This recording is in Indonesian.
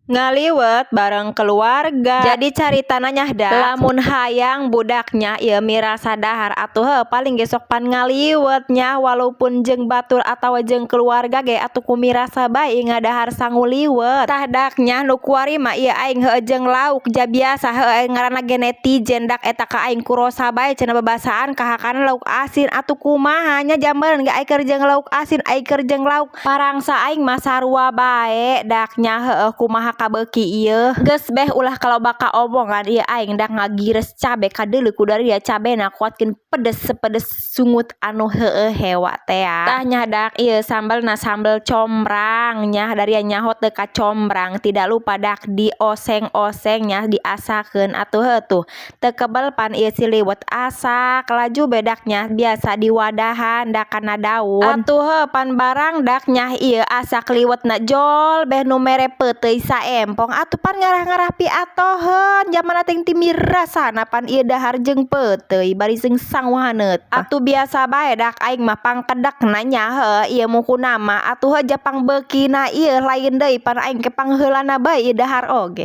ngaliwet bareng keluarga. Jadi caritananya dah lamun hayang budaknya ieu mirasa dahar atuh paling gesok pan ngaliwetnya walaupun jeung batur atau jeung keluarga ge atuh kumirasa bae ngadahar sanguliwet. Tah daknya nu kuari mah ieu aing jeung lauk ja biasa ngaranna ge netizen dak eta ka aing kurosa bae cenah babasaan kahakana lauk asin atuh kumaha nya jameureun ge aing keur jeung lauk asin aing keur jeung lauk parangsa aing mah sarua bae daknya kumaha kabeuki ieu geus beh ulah kalau baka omongan ieu aing dak ngagires cabe kadeuleu kudari ya cabena kuatkeun pedes sepedes sungut anu hewa teh ya. Tah nya dak ieu sambelna sambel combrang nya dari nyaho teu ka combrang tidak lupa dak dioseng-oseng nya diasakeun atuh tuh teu kebel pan ieu siliwet asak laju bedaknya biasa di wadahan dak kana daun atuh pan barang daknya ieu asak liwetna jol beh nu mere peuteuy saempong atuh pan ngarah-ngarah pi atoheun jamanna teh ti mirasana pan ieu dahar jeung peuteuy bari jeung sanguhaneut atuh biasa bae dak aing mah pangkedekna nya ieu mukunna mah atuh japang beukina ieu lain deui pan aing ke pangheulana bae ieu dahar oge.